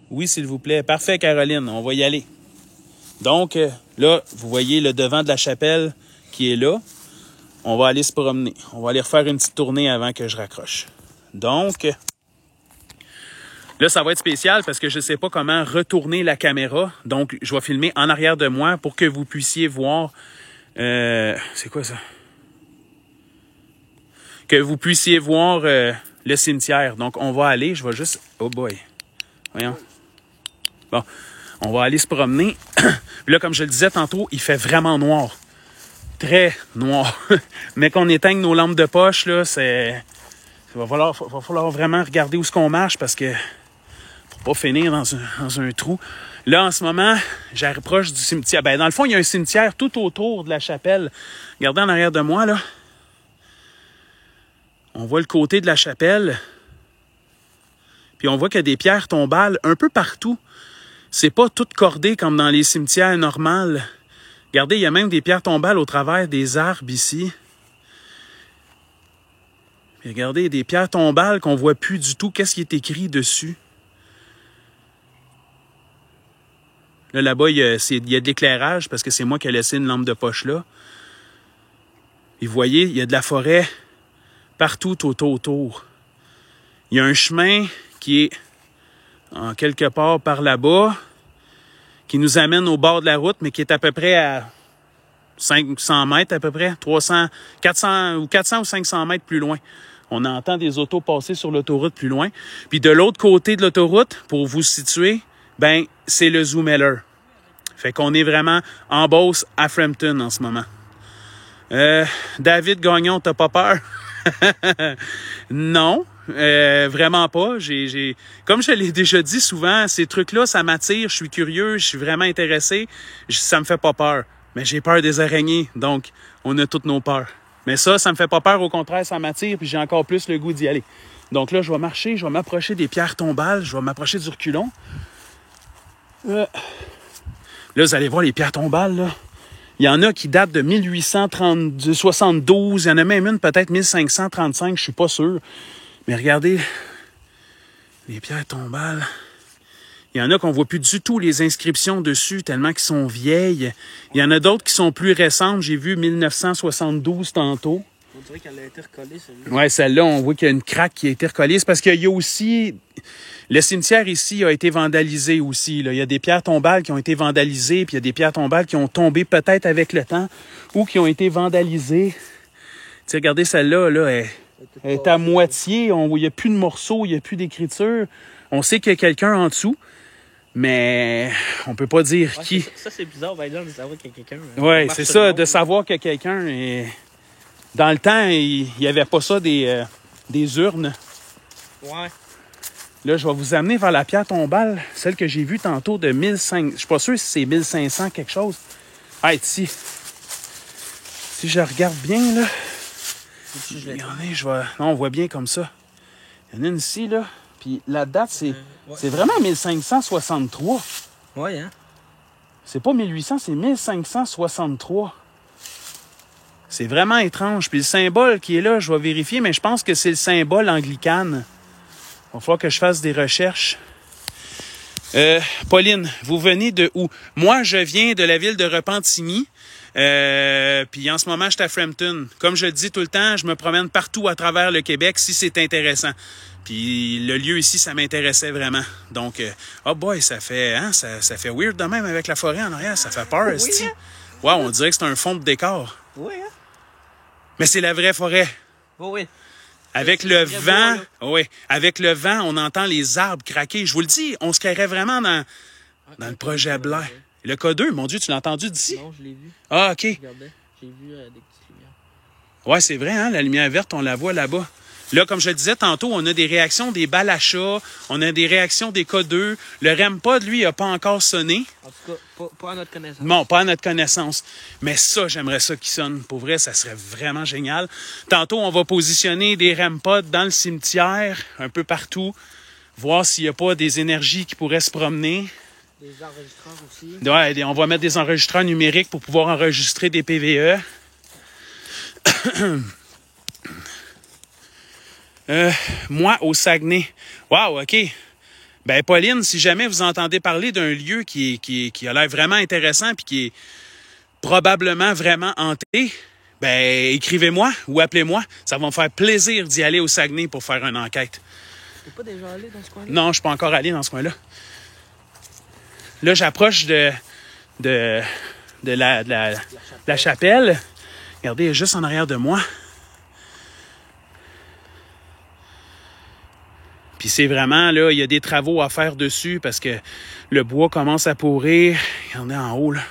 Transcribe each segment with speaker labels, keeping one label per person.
Speaker 1: Oui, s'il vous plaît. Parfait, Caroline. On va y aller. Donc, là, vous voyez le devant de la chapelle qui est là. On va aller se promener. On va aller refaire une petite tournée avant que je raccroche. Donc, là, ça va être spécial parce que je ne sais pas comment retourner la caméra. Donc, je vais filmer en arrière de moi pour que vous puissiez voir... c'est quoi ça? Que vous puissiez voir le cimetière. Donc, on va aller. Je vais juste... Oh boy. Voyons. Bon. On va aller se promener. Là, comme je le disais tantôt, il fait vraiment noir. Très noir. Mais qu'on éteigne nos lampes de poche, là, c'est... Il va falloir vraiment regarder où est-ce qu'on marche parce que... Pour pas finir dans un trou. Là, en ce moment, j'approche du cimetière. Ben, dans le fond, il y a un cimetière tout autour de la chapelle. Regardez en arrière de moi, là. On voit le côté de la chapelle. Puis on voit qu'il y a des pierres tombales un peu partout. C'est pas tout cordé comme dans les cimetières normales. Regardez, il y a même des pierres tombales au travers des arbres ici. Puis regardez, des pierres tombales qu'on voit plus du tout. Qu'est-ce qui est écrit dessus? Là, là-bas, il y a de l'éclairage parce que c'est moi qui ai laissé une lampe de poche là. Et vous voyez, il y a de la forêt partout autour. Il y a un chemin qui est en quelque part par là-bas, qui nous amène au bord de la route, mais qui est à peu près à 500 mètres à peu près, 400 ou 500 mètres plus loin. On entend des autos passer sur l'autoroute plus loin. Puis de l'autre côté de l'autoroute, pour vous situer, ben c'est le Zoomeller. Fait qu'on est vraiment en Beauce, à Frampton en ce moment. David Gagnon, t'as pas peur? Non, vraiment pas. Comme je l'ai déjà dit souvent, ces trucs-là, ça m'attire, je suis curieux, je suis vraiment intéressé. Ça me fait pas peur. Mais j'ai peur des araignées, donc on a toutes nos peurs. Mais ça me fait pas peur, au contraire, ça m'attire, puis j'ai encore plus le goût d'y aller. Donc là, je vais marcher, je vais m'approcher des pierres tombales, je vais m'approcher du reculon. Là, vous allez voir les pierres tombales, là. Il y en a qui datent de 1872, il y en a même une peut-être 1535, je suis pas sûr. Mais regardez, les pierres tombales. Il y en a qu'on voit plus du tout les inscriptions dessus, tellement qu'ils sont vieilles. Il y en a d'autres qui sont plus récentes. J'ai vu 1972 tantôt.
Speaker 2: On dirait qu'elle a été recollée, celle-là.
Speaker 1: Oui, celle-là, on voit qu'il y a une craque qui a été recollée. C'est parce qu'il y a aussi... Le cimetière ici a été vandalisé aussi, là. Il y a des pierres tombales qui ont été vandalisées, puis il y a des pierres tombales qui ont tombé peut-être avec le temps ou qui ont été vandalisées. Tu sais, regardez celle-là, là, elle est à moitié. Il n'y a plus de morceaux, il n'y a plus d'écriture. On sait qu'il y a quelqu'un en dessous, mais on peut pas dire qui.
Speaker 2: Ça, c'est bizarre, par exemple, de savoir qu'il y a quelqu'un.
Speaker 1: Oui, c'est ça, de savoir qu'il y a quelqu'un. Et... Dans le temps, il n'y avait pas ça, des urnes.
Speaker 2: Ouais.
Speaker 1: Là, je vais vous amener vers la pierre tombale, celle que j'ai vue tantôt de 1500. Je suis pas sûr si c'est 1500 quelque chose. Ah, ici. Si je regarde bien, là. Il y en a, non, on voit bien comme ça. Il y en a une ici, là. Puis la date, c'est vraiment 1563.
Speaker 2: Ouais, hein?
Speaker 1: C'est pas 1800, c'est 1563. C'est vraiment étrange. Puis le symbole qui est là, je vais vérifier, mais je pense que c'est le symbole anglicane. Il va falloir que je fasse des recherches. Pauline, vous venez de où? Moi, je viens de la ville de Repentigny. Puis en ce moment, je suis à Frampton. Comme je le dis tout le temps, je me promène partout à travers le Québec si c'est intéressant. Puis le lieu ici, ça m'intéressait vraiment. Donc, oh boy, ça fait weird de même avec la forêt en arrière. Ça fait peur, esti.
Speaker 2: Oui, hein?
Speaker 1: Wow, on dirait que c'est un fond de décor.
Speaker 2: Oui, hein?
Speaker 1: Mais c'est la vraie forêt.
Speaker 2: Oui.
Speaker 1: Avec le vent, avec le vent, on entend les arbres craquer. Je vous le dis, on se carrait vraiment dans le projet Blair. Le K2, mon Dieu, tu l'as entendu d'ici?
Speaker 2: Non, je l'ai vu.
Speaker 1: Ah, OK.
Speaker 2: Regardez, j'ai vu des petites lumières.
Speaker 1: Ouais, c'est vrai, hein, la lumière verte, on la voit là-bas. Là, comme je le disais tantôt, on a des réactions des balles à chat, on a des réactions des K2. Le REM-pod, lui, il n'a pas encore sonné.
Speaker 2: En tout cas, pas à notre connaissance.
Speaker 1: Non, pas à notre connaissance. Mais ça, j'aimerais ça qu'il sonne. Pour vrai, ça serait vraiment génial. Tantôt, on va positionner des REM-pods dans le cimetière, un peu partout, voir s'il n'y a pas des énergies qui pourraient se promener.
Speaker 2: Des enregistreurs aussi.
Speaker 1: Ouais, on va mettre des enregistreurs numériques pour pouvoir enregistrer des PVE. Moi, au Saguenay. Wow, OK. Ben, Pauline, si jamais vous entendez parler d'un lieu qui a l'air vraiment intéressant puis qui est probablement vraiment hanté, ben, écrivez-moi ou appelez-moi. Ça va me faire plaisir d'y aller au Saguenay pour faire une enquête.
Speaker 2: T'es pas déjà allé dans ce coin-là?
Speaker 1: Non, je suis pas encore allé dans ce coin-là. Là, j'approche de la chapelle. Regardez, elle est juste en arrière de moi. Puis c'est vraiment, là, il y a des travaux à faire dessus parce que le bois commence à pourrir. Regardez en haut, là.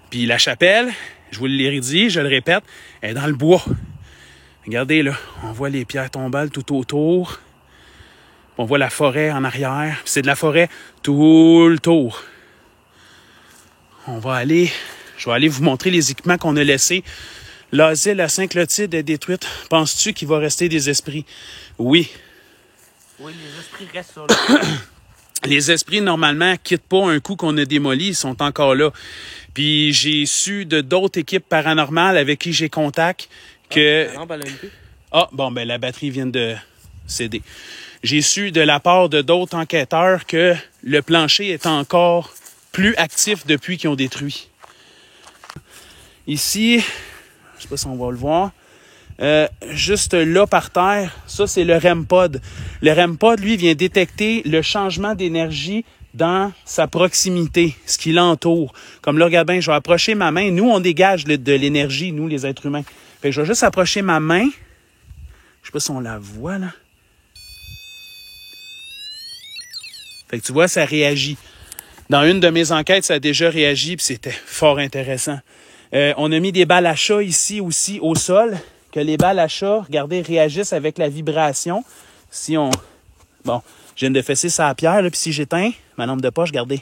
Speaker 1: Puis la chapelle, je vous l'ai dit, je le répète, elle est dans le bois. Regardez, là, on voit les pierres tombales tout autour. On voit la forêt en arrière. Puis c'est de la forêt tout le tour. Je vais aller vous montrer les équipements qu'on a laissés. L'asile à Saint-Clotilde est détruite. Penses-tu qu'il va rester des esprits? Oui.
Speaker 2: Oui, les esprits restent sur le...
Speaker 1: Les esprits, normalement, quittent pas un coup qu'on a démoli. Ils sont encore là. Puis j'ai su de d'autres équipes paranormales avec qui j'ai contact que...
Speaker 2: La lampe, elle a une queue.
Speaker 1: Ah, bon, ben la batterie vient de céder. J'ai su de la part de d'autres enquêteurs que le plancher est encore plus actif depuis qu'ils ont détruit. Ici, je sais pas si on va le voir, juste là par terre, ça c'est le REM pod. Le REM pod, lui, vient détecter le changement d'énergie dans sa proximité, ce qui l'entoure. Comme là, regarde bien, je vais approcher ma main. Nous, on dégage de l'énergie, nous, les êtres humains. Fait que je vais juste approcher ma main. Je sais pas si on la voit, là. Fait que tu vois, ça réagit. Dans une de mes enquêtes, ça a déjà réagi, puis c'était fort intéressant. On a mis des balles à chat ici aussi au sol, que les balles à chat, regardez, réagissent avec la vibration. Si on... Bon, je viens de fesser ça à pierre, là, puis si j'éteins ma lampe de poche, regardez,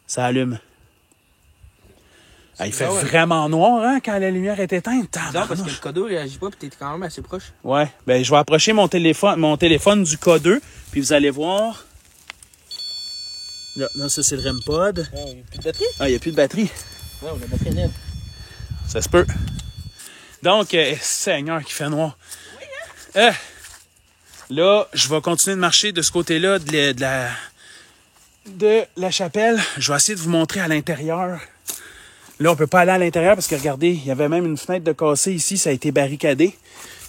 Speaker 1: ça allume. Ah, il fait vraiment noir, hein, quand la lumière est éteinte.
Speaker 2: Non, parce que le codeau réagit pas, puis t'es quand même assez proche.
Speaker 1: Ouais, ben je vais approcher mon téléphone du K2, puis vous allez voir... Là, ça, c'est le REM pod.
Speaker 2: Il n'y a plus de batterie?
Speaker 1: Ah, il n'y a plus de batterie.
Speaker 2: Ouais, on a batterie nette.
Speaker 1: Ça se peut. Donc, Seigneur, qui fait noir. Oui, hein? Là, je vais continuer de marcher de ce côté-là de la chapelle. Je vais essayer de vous montrer à l'intérieur. Là, on peut pas aller à l'intérieur parce que, regardez, il y avait même une fenêtre de cassée ici. Ça a été barricadé.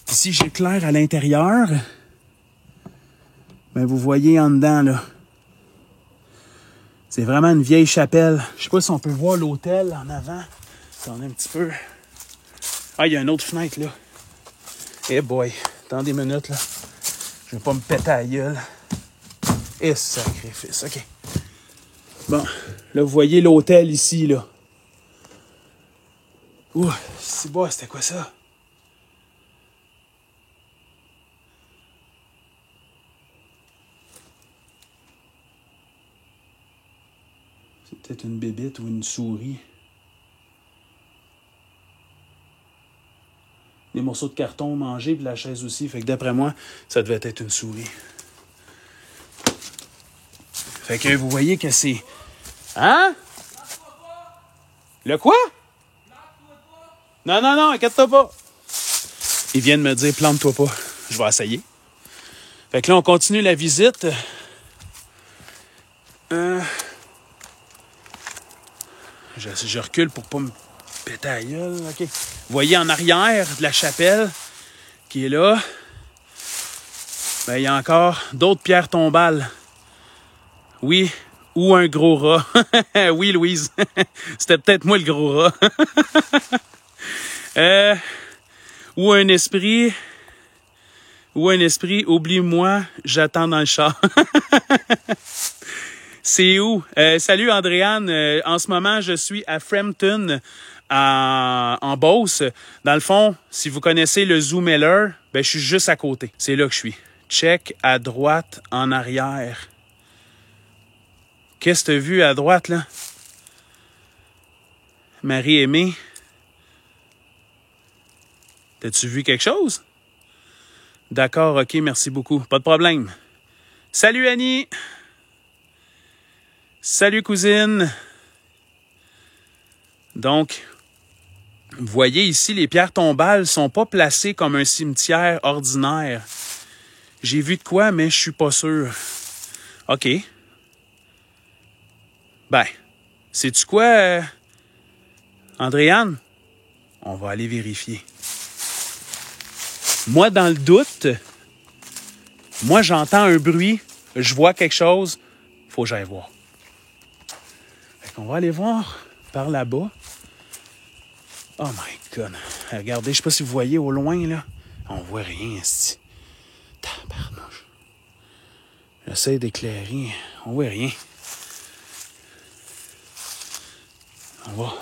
Speaker 1: Ici, j'éclaire à l'intérieur. Ben, vous voyez en dedans, là. C'est vraiment une vieille chapelle. Je sais pas si on peut voir l'hôtel en avant. Attendez un petit peu. Ah, il y a une autre fenêtre, là. Eh boy, attendez une minute, là. Je vais pas me péter à la gueule. Eh, sacrifice, OK. Bon, là, vous voyez l'hôtel ici, là. Ouh, c'est beau, c'était quoi ça? C'est peut-être une bébite ou une souris. Des morceaux de carton mangés, puis la chaise aussi. Fait que d'après moi, ça devait être une souris. Fait que vous voyez que c'est... Hein? Le quoi? Non, inquiète-toi pas. Ils viennent me dire, plante-toi pas. Je vais essayer. Fait que là, on continue la visite. Je recule pour pas me péter la gueule. OK. Vous voyez en arrière de la chapelle qui est là, ben, il y a encore d'autres pierres tombales. Oui, ou un gros rat. Oui, Louise. C'était peut-être moi le gros rat. Ou un esprit. Oublie-moi, j'attends dans le char. C'est où? Salut Andréane. En ce moment, je suis à Frampton, en Beauce. Dans le fond, si vous connaissez le Zoo Miller, ben, je suis juste à côté. C'est là que je suis. Check à droite, en arrière. Qu'est-ce que tu as vu à droite, là? Marie-Aimée? T'as-tu vu quelque chose? D'accord, OK, merci beaucoup. Pas de problème. Salut Annie! Salut cousine! Donc, vous voyez ici, les pierres tombales ne sont pas placées comme un cimetière ordinaire. J'ai vu de quoi, mais je suis pas sûr. OK. Ben, sais-tu quoi, Andréane? On va aller vérifier. Moi, dans le doute, moi, j'entends un bruit, je vois quelque chose, faut que j'aille voir. Fait qu'on va aller voir par là-bas. Oh my God. Regardez, je sais pas si vous voyez au loin, là. On voit rien, ici. Tabarnouche. J'essaie d'éclairer. On voit rien. On va.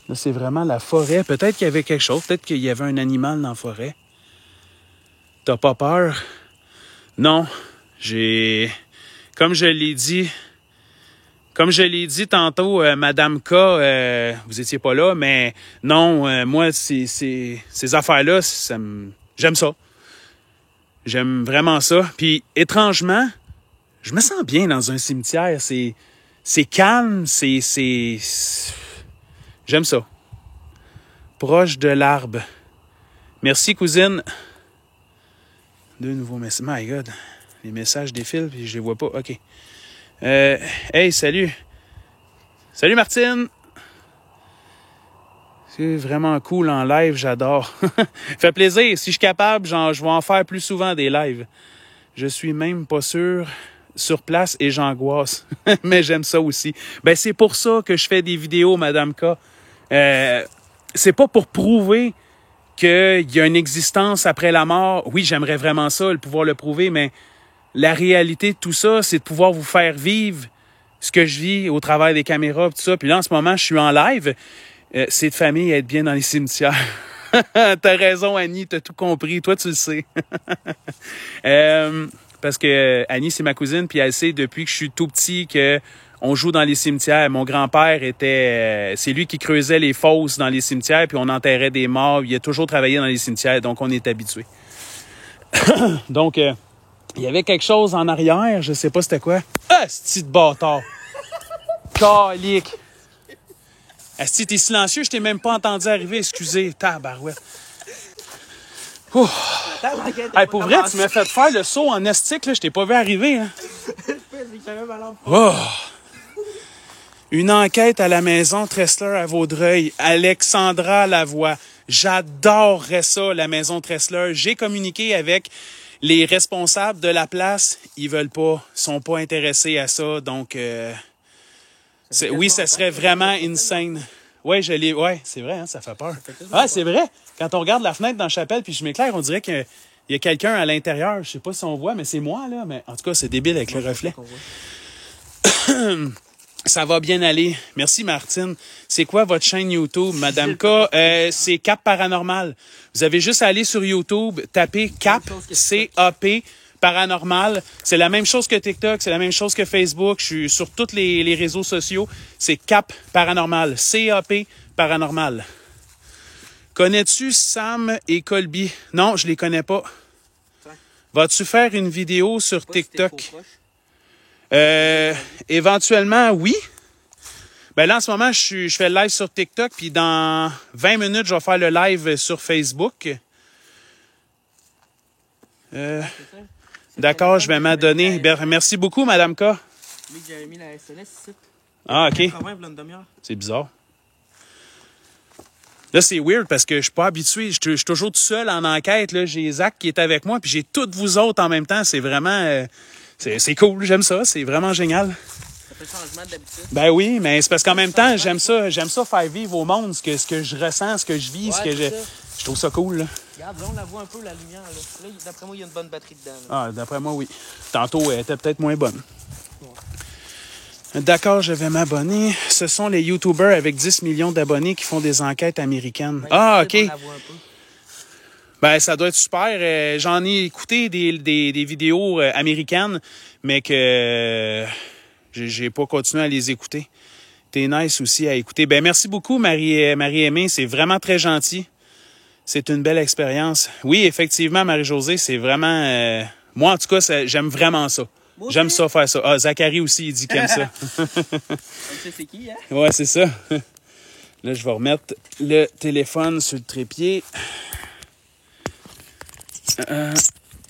Speaker 1: Là, c'est vraiment la forêt. Peut-être qu'il y avait quelque chose. Peut-être qu'il y avait un animal dans la forêt. T'as pas peur? Non. Comme je l'ai dit tantôt, Madame K, vous étiez pas là, mais non, moi, ces affaires-là, j'aime ça. J'aime vraiment ça. Puis, étrangement, je me sens bien dans un cimetière. C'est calme, j'aime ça. Proche de l'arbre. Merci, cousine. 2 nouveaux messages. My God. Les messages défilent, puis je les vois pas. OK. Hey, salut. Salut, Martine. C'est vraiment cool en live, j'adore. Fait plaisir. Si je suis capable, je vais en faire plus souvent des lives. Je suis même pas sûr sur place et j'angoisse. Mais j'aime ça aussi. Ben, c'est pour ça que je fais des vidéos, Madame K. C'est pas pour prouver qu'il y a une existence après la mort. Oui, j'aimerais vraiment ça, le pouvoir le prouver, mais la réalité de tout ça, c'est de pouvoir vous faire vivre ce que je vis au travers des caméras, tout ça. Puis là, en ce moment, je suis en live. C'est de famille être bien dans les cimetières. T'as raison, Annie, t'as tout compris. Toi, tu le sais. Parce que Annie, c'est ma cousine, puis elle sait depuis que je suis tout petit que on joue dans les cimetières. Mon grand-père c'est lui qui creusait les fosses dans les cimetières, puis on enterrait des morts. Il a toujours travaillé dans les cimetières, donc on est habitué. Donc, il y avait quelque chose en arrière, je sais pas c'était quoi. Ah, ce petit bâtard! Calique! Asti, t'es silencieux, je t'ai même pas entendu arriver, excusez. Tabarouette. Hey, pour vrai, tu m'as fait faire le saut en estique, là, je t'ai pas vu arriver. Hein. Oh. Une enquête à la maison Tressler à Vaudreuil. Alexandra Lavoie. J'adorerais ça, la maison Tressler. J'ai communiqué avec les responsables de la place. Ils veulent pas, sont pas intéressés à ça. Donc, oui, ça serait vraiment insane. Oui, ouais, c'est vrai, hein, ça fait peur. Ah, c'est vrai. Quand on regarde la fenêtre dans la chapelle puis je m'éclaire, on dirait qu'il y a quelqu'un à l'intérieur. Je sais pas si on voit, mais c'est moi, là. Mais en tout cas, c'est débile avec le reflet. Ça va bien aller. Merci, Martine. C'est quoi votre chaîne YouTube, Madame K? C'est Cap Paranormal. Vous avez juste à aller sur YouTube, taper Cap, C-A-P, Paranormal. C'est la même chose que TikTok, c'est la même chose que Facebook. Je suis sur tous les réseaux sociaux. C'est Cap Paranormal. C-A-P, Paranormal. Connais-tu Sam et Colby? Non, je les connais pas. Vas-tu faire une vidéo sur TikTok? Éventuellement, oui. Ben là, en ce moment, je fais le live sur TikTok, puis dans 20 minutes, je vais faire le live sur Facebook. D'accord, je vais m'adonner. Merci beaucoup, Madame K.
Speaker 2: Lui, j'avais mis la SNS ici.
Speaker 1: Ah, OK.
Speaker 2: C'est
Speaker 1: bizarre. Là, c'est weird parce que je suis pas habitué. Je suis toujours tout seul en enquête. Là. J'ai Zach qui est avec moi, puis j'ai toutes vous autres en même temps. C'est vraiment... c'est cool, j'aime ça. C'est vraiment génial.
Speaker 2: Ça fait changement d'habitude.
Speaker 1: Ben oui, mais c'est parce qu'en même temps, j'aime ça faire vivre au monde ce que je ressens, ce que je vis, je trouve ça cool. Là.
Speaker 2: Regarde, là, on la voit un peu, la lumière. Là, d'après moi, il y a une bonne batterie dedans. Là.
Speaker 1: Ah, d'après moi, oui. Tantôt, elle était peut-être moins bonne. Ouais. D'accord, je vais m'abonner. Ce sont les YouTubers avec 10 millions d'abonnés qui font des enquêtes américaines. Ben, ah, OK. On la voit un peu. Ben, ça doit être super. J'en ai écouté des vidéos américaines, mais que j'ai pas continué à les écouter. T'es nice aussi à écouter. Ben, merci beaucoup, Marie-Aimée. C'est vraiment très gentil. C'est une belle expérience. Oui, effectivement, Marie-Josée, c'est vraiment... moi, en tout cas, j'aime vraiment ça. J'aime ça, faire ça. Ah, Zachary aussi, il dit qu'il aime ça.
Speaker 2: C'est qui, hein?
Speaker 1: Ouais, c'est ça. Là, je vais remettre le téléphone sur le trépied.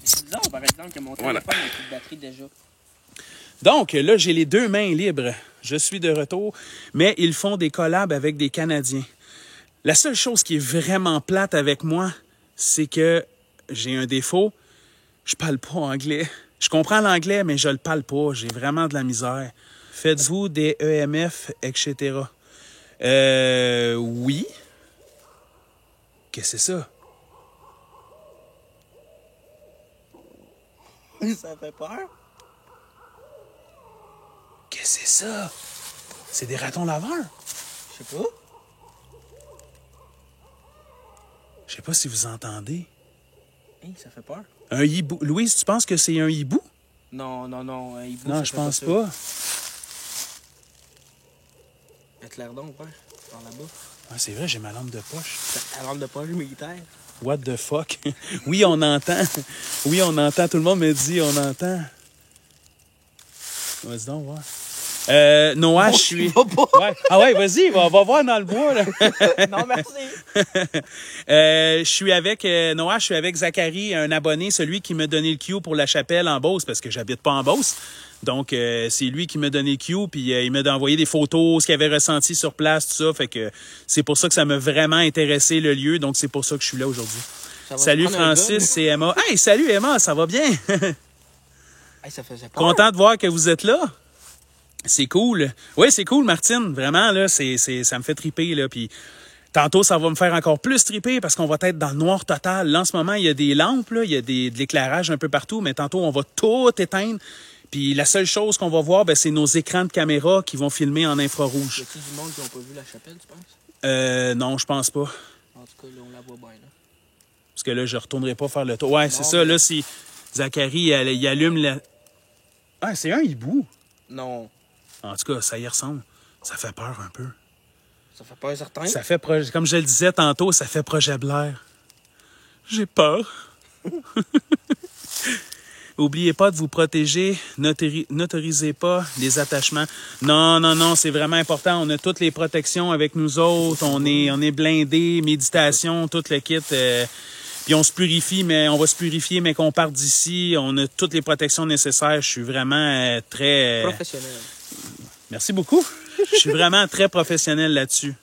Speaker 2: C'est bizarre, par exemple, que mon téléphone n'a plus de batterie déjà.
Speaker 1: Donc, là, j'ai les 2 mains libres. Je suis de retour, mais ils font des collabs avec des Canadiens. La seule chose qui est vraiment plate avec moi, c'est que j'ai un défaut. Je parle pas anglais. Je comprends l'anglais, mais je le parle pas. J'ai vraiment de la misère. Faites-vous des EMF, etc. Oui. Qu'est-ce que c'est ça?
Speaker 2: Ça fait peur?
Speaker 1: Qu'est-ce que c'est ça? C'est des ratons laveurs.
Speaker 2: Je sais pas.
Speaker 1: Je sais pas si vous entendez.
Speaker 2: Hey, ça fait peur.
Speaker 1: Un hibou. Louise, tu penses que c'est un hibou?
Speaker 2: Non, un hibou,
Speaker 1: Non,
Speaker 2: ça
Speaker 1: je
Speaker 2: fait
Speaker 1: pense
Speaker 2: ça.
Speaker 1: pas.
Speaker 2: Éclaire donc, ouais, par là-bas.
Speaker 1: Ah, c'est vrai, j'ai ma lampe de poche.
Speaker 2: Ta lampe de poche militaire.
Speaker 1: What the fuck? Oui, on entend. Oui, on entend. Tout le monde me dit on entend. Vas-y donc, voir. Noah, je suis... Ouais. Ah ouais, vas-y, on va voir dans le bois, là.
Speaker 2: Non, merci.
Speaker 1: Je suis avec Noah, je suis avec Zachary, un abonné, celui qui m'a donné le cue pour la chapelle en Beauce, parce que j'habite pas en Beauce. Donc, c'est lui qui m'a donné le cue, puis il m'a envoyé des photos, ce qu'il avait ressenti sur place, tout ça. Fait que c'est pour ça que ça m'a vraiment intéressé, le lieu. Donc, c'est pour ça que je suis là aujourd'hui. Salut Francis, c'est Emma. Hey, salut Emma, ça va bien?
Speaker 2: Hey, ça faisait peur.
Speaker 1: Content de voir que vous êtes là. C'est cool. Oui, c'est cool, Martine. Vraiment, là, ça me fait triper, là. Puis tantôt, ça va me faire encore plus triper parce qu'on va être dans le noir total. Là, en ce moment, il y a des lampes, là, il y a de l'éclairage un peu partout, mais tantôt, on va tout éteindre. Puis la seule chose qu'on va voir, ben, c'est nos écrans de caméra qui vont filmer en infrarouge.
Speaker 2: Y a-t-il du monde qui n'a pas vu la chapelle, tu penses?
Speaker 1: Non, je pense pas.
Speaker 2: En tout cas, là, on la voit bien, là.
Speaker 1: Parce que là, je retournerai pas faire le tour. Ouais, c'est
Speaker 2: Non,
Speaker 1: ça.
Speaker 2: mais...
Speaker 1: Là, si Zachary, il allume la... Ah, c'est un hibou.
Speaker 2: Non.
Speaker 1: En tout cas, ça y ressemble. Ça fait peur un peu.
Speaker 2: Ça fait peur, certain?
Speaker 1: Ça fait comme je le disais tantôt, ça fait projet Blair. J'ai peur. Oubliez pas de vous protéger. N'autorisez pas les attachements. Non, c'est vraiment important. On a toutes les protections avec nous autres. On est blindés, méditation, tout le kit. Puis on se purifie, mais on va se purifier, mais qu'on parte d'ici. On a toutes les protections nécessaires. Je suis vraiment très...
Speaker 2: professionnel.
Speaker 1: Merci beaucoup. Je suis vraiment très professionnel là-dessus.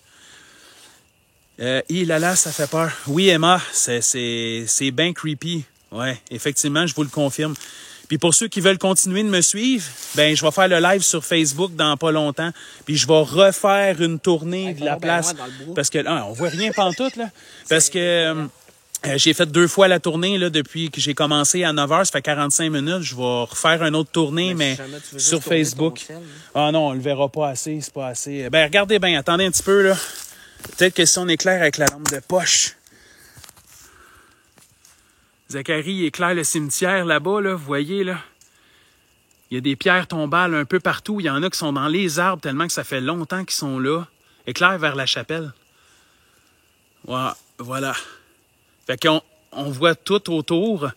Speaker 1: Là, ça fait peur. Oui, Emma, c'est bien creepy. Ouais, effectivement, je vous le confirme. Puis pour ceux qui veulent continuer de me suivre, ben je vais faire le live sur Facebook dans pas longtemps. Puis je vais refaire une tournée de la place. Parce que là, on voit rien pantoute, là. Parce que j'ai fait 2 fois la tournée là, depuis que j'ai commencé à 9h, ça fait 45 minutes. Je vais refaire une autre tournée, mais sur Facebook. Ah non, on le verra pas assez, c'est pas assez. Ben regardez bien, attendez un petit peu, là. Peut-être que si on éclaire avec la lampe de poche. Zachary éclaire le cimetière là-bas, là, vous voyez, là. Il y a des pierres tombales un peu partout. Il y en a qui sont dans les arbres tellement que ça fait longtemps qu'ils sont là. Éclaire vers la chapelle. Voilà. Fait qu'on voit tout autour.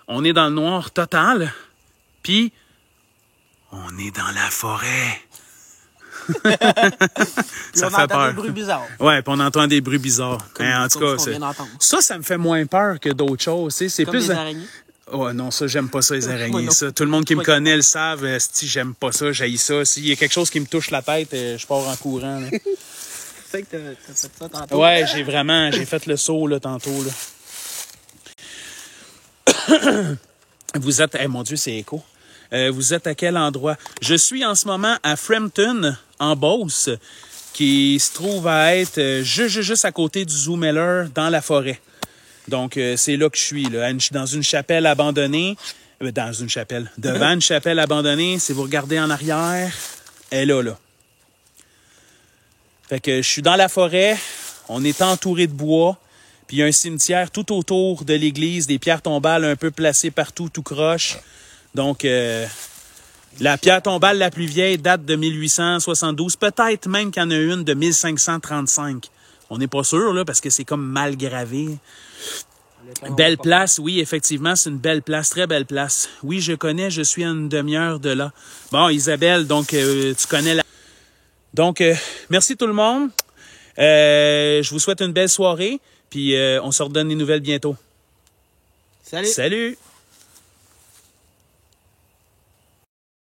Speaker 1: On est dans le noir total. Puis, on est dans la forêt. Ça fait peur.
Speaker 2: Des bruits bizarres.
Speaker 1: Ouais, puis on entend des bruits bizarres. En tout cas, ça me fait moins peur que d'autres choses. C'est
Speaker 2: comme
Speaker 1: plus
Speaker 2: des araignées.
Speaker 1: Oh non, ça, j'aime pas ça, les araignées. Ça. Tout le monde qui me connaît le savent. Si j'aime pas ça, j'haïs ça. S'il y a quelque chose qui me touche la tête, je pars en courant. Là.
Speaker 2: C'est que t'as fait ça tantôt.
Speaker 1: Ouais, j'ai fait le saut là, tantôt. Là. Vous êtes... mon Dieu, c'est écho. Vous êtes à quel endroit? Je suis en ce moment à Frampton, en Beauce, qui se trouve à être juste à côté du Zoo Miller, dans la forêt. Donc, c'est là que je suis. Là. Je suis dans une chapelle abandonnée. Devant une chapelle abandonnée. Si vous regardez en arrière, elle est là. Fait que je suis dans la forêt. On est entouré de bois. Puis il y a un cimetière tout autour de l'église. Des pierres tombales un peu placées partout, tout croche. Donc, la pierre tombale la plus vieille date de 1872. Peut-être même qu'il y en a une de 1535. On n'est pas sûr, là, parce que c'est comme mal gravé. Belle place, oui, effectivement, c'est une belle place, très belle place. Oui, je connais, je suis à une demi-heure de là. Bon, Isabelle, donc, tu connais la... Donc, merci tout le monde. Je vous souhaite une belle soirée, puis on se redonne des nouvelles bientôt.
Speaker 2: Salut!
Speaker 1: Salut!